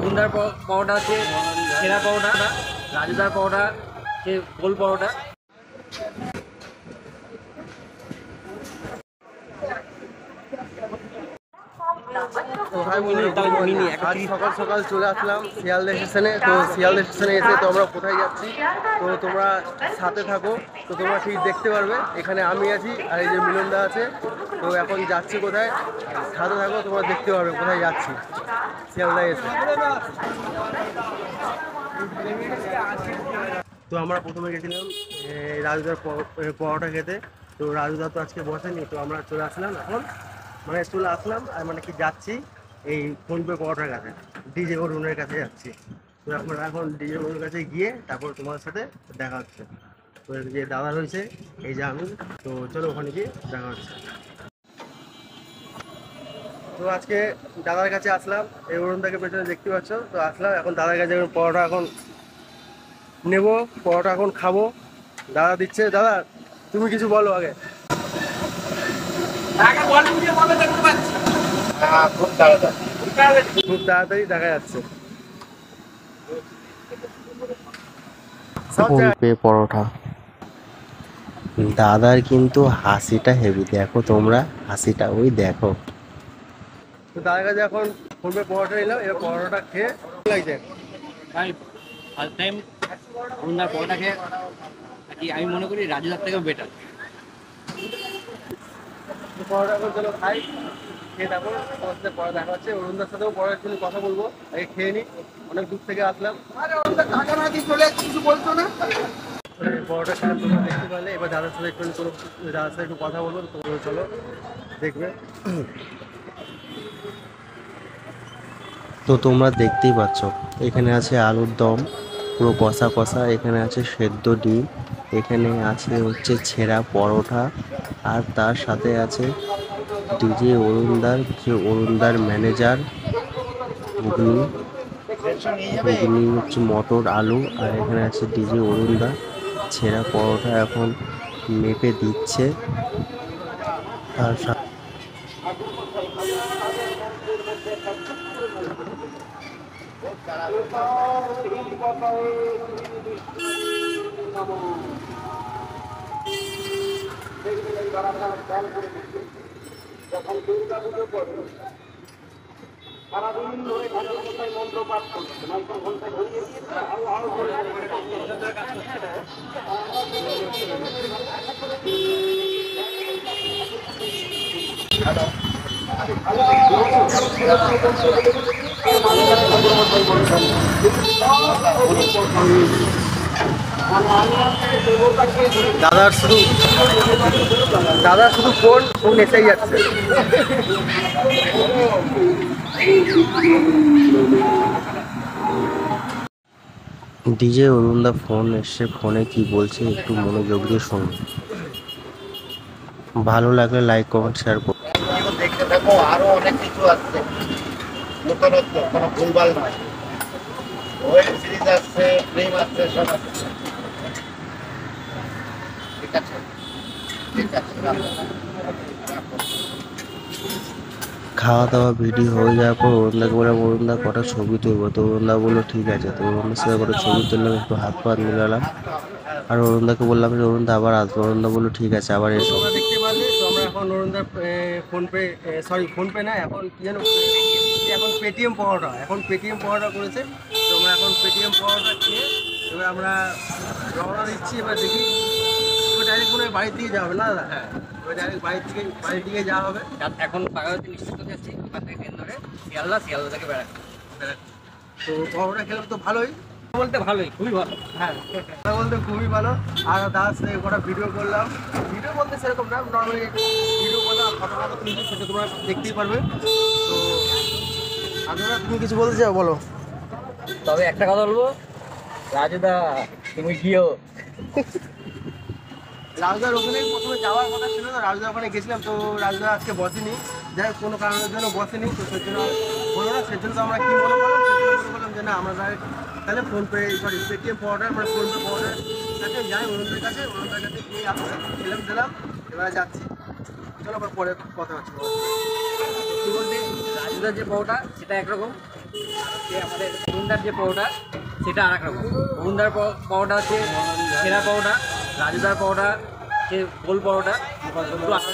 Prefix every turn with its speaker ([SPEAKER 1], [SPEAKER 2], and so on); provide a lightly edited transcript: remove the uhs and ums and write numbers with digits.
[SPEAKER 1] মুন্ডার পাওয়াটা আছে ছেঁড়া পাওয়াটা, রাজুদার পাওয়াটা সে গোল পাওয়াটা।
[SPEAKER 2] সকাল সকাল চলে আসলাম শিয়ালদা স্টেশনে। তো শিয়ালদা স্টেশনে এসে তো আমরা কোথায় যাচ্ছি তো তোমরা সাথে থাকো, তো তোমরা ঠিক দেখতে পারবে। এখানে আমি আছি আর এই যে মিলনদা আছে। তো এখন যাচ্ছি কোথায়, সাথে থাকো, তোমরা দেখতে পারবে কোথায় যাচ্ছি শিয়ালদা এসে। তো আমরা প্রথমে গেছিলাম রাজুদার পরোটা খেতে। তো রাজুদা তো আজকে বসেনি, তো আমরা চলে আসলাম এখন, মানে চলে আসলাম আর মানে কি যাচ্ছি এই ফোনপে পরোটার কাছে, ডিজে অরুণের কাছে যাচ্ছি। তো এখন ডিজে অরুণের কাছে গিয়ে তারপর তোমার সাথে দেখা হচ্ছে। তো যে দাদা রয়েছে এই যে আমি, তো চলো ওখানে গিয়ে দেখা হচ্ছে। তো আজকে দাদার কাছে আসলাম, এই অরুণদাকে পেছনে দেখতে পাচ্ছ। তো আসলাম এখন দাদার কাছে, পরোটা এখন নেব, পরোটা এখন খাবো। দাদা দিচ্ছে। দাদা তুমি কিছু বলো আগে। খুব তাড়াতাড়ি দেখা যাচ্ছে।
[SPEAKER 3] ফোনপে পরোটা। দাদার কিন্তু হাসিটা হেভি, দেখো তোমরা হাসিটা, ওই দেখো।
[SPEAKER 2] তো দাদার কাছে এখন ফোনপে পরোটা নিলাম, এবার পরোটা খেয়ে লাগছে
[SPEAKER 1] ভাই ফার্স্ট টাইম মুন্ডার পাওয়াটা খেয়ে কি আমি মনে করি রাজুদার থেকেও বেটার।
[SPEAKER 2] পরোটা এখন চলো খাই, খেয়ে তারপর তোমার সাথে পরে দেখা হচ্ছে। অরুণদার সাথেও পরে একটু কথা বলবো, আগে খেয়ে নিই, অনেক দূর থেকে আসলাম। পরোটা খেলাম তোমরা দেখতে পারলে। এবার দাদার সাথে একটু দাদার সাথে একটু কথা বলবো, তো চলো দেখবে।
[SPEAKER 3] তো তোমরা দেখতেই পাচ্ছ এখানে আছে আলুর দম পুরো কষা কষা, এখানে আছে সেদ্ধ ডিম, এখানে আছে হচ্ছে ছেঁড়া পরোটা, আর তার সাথে আছে ডিজে অরুণদার, যে অরুণদার ম্যানেজার, ঘুগনি ঘুগনি হচ্ছে মটর আলু, আর এখানে আছে ডিজে অরুণদা। ছেঁড়া পরোটা এখন মেপে দিচ্ছে। তার সাথে
[SPEAKER 4] সারাদিন ধরে ঘন্টায় মন্ত্র পাঠ করছে, ঘন্টায় ঘুরিয়ে দিয়ে
[SPEAKER 2] দাদার শুধু ফোন এসেই যাচ্ছে।
[SPEAKER 3] ডিজে অরুণদা ফোন এসছে, ফোনে কি বলছে একটু মনোযোগ দিয়ে শুনুন। ভালো লাগলে লাইক কমেন্ট শেয়ার করুন।
[SPEAKER 4] দেখতে থাকো, আরো অনেক কিছু আসছে, নতুনত্ব, কোনো ভুলভাল নয়। ওয়েব সিরিজ আসছে, ফিল্ম আসছে, সব আসছে। ঠিক আছে, ঠিক আছে,
[SPEAKER 3] খাওয়া দাওয়া ভিডিও হয়ে যাওয়ার পর অরুণদাকে বললাম, অরুণদা কটা ছবি তুলবো? তো অরুণদা বললো ঠিক আছে। তো অরুণদার সাথে কটা ছবি তুললাম, একটু হাত পা মিলালাম, আর অরুণদাকে বললাম যে অরুণদা আবার আসবো। অরুণদা বললো ঠিক আছে, আবার এসো।
[SPEAKER 2] তোমরা দেখতে পারলে। তো আমরা এখন অরুণদার ফোনপে, সরি ফোনপে না, এখন কি যেন, এখন পেটিএম পরোটা, এখন পেটিএম পরোটা করেছে। তো আমরা এখন পেটিএম পরোটা খেয়ে এবার আমরা রওনা দিচ্ছি। এবার দেখি এবার ডাইরেক্ট মনে হয় বাড়ির দিকে যাওয়া হবে না দাদা? হ্যাঁ, এবার ডাইরেক্ট বাড়ির দিকে যাওয়া হবে।
[SPEAKER 1] এখন বাগাতে নিশ্চিত যাচ্ছি, ওখান থেকে ট্রেন ধরে শিয়ালদা থেকে বেড়াচ্ছি।
[SPEAKER 2] তো পরোটা খেলাম তো ভালোই,
[SPEAKER 1] বলতে ভালোই, খুবই ভালো।
[SPEAKER 2] হ্যাঁ কথা বলতে খুবই ভালো। আর দাদার সাথে কটা ভিডিও করলাম, ভিডিও বলতে সেরকম না, নর্মালি ভিডিও করলাম, ফটো তুলছি, সেটা তোমরা দেখতেই পারবে। তো আপনারা, তুমি কিছু বলতে চাও বলো?
[SPEAKER 1] তবে একটা কথা বলবো, রাজুদা তুমি গিয়েও।
[SPEAKER 2] রাজুদার ওখানে প্রথমে যাওয়ার কথা ছিল, তো রাজুদার ওখানে গেছিলাম, তো রাজুদা আজকে বসেনি, যাই হোক কোনো কারণের জন্য বসেনি, তো সেজন্য বলো না, সেজন্য তো আমরা কি বলবো, মনে করলাম যে না আমরা তাহলে ফোনপে সরি পেটিএম পাওয়াটার মানে ফোনপে পাওয়াটার কাছে যাই অরুণদের কাছে গিয়ে আমরা খেলাম দিলাম, এবারে যাচ্ছি। চলো আবার পরে কথা হচ্ছে।
[SPEAKER 1] সত্যি বলতে রাজুদার যে পাওয়াটা সেটা একরকম, যে আমাদের অরুণদার যে পাওয়াটা সেটা আর এক রকম। অরুণদার পাওয়াটা হচ্ছে সেরা পাওয়াটা, রাজুদার পাওয়াটা যে গোল পাওয়াটা একটু আলাদা।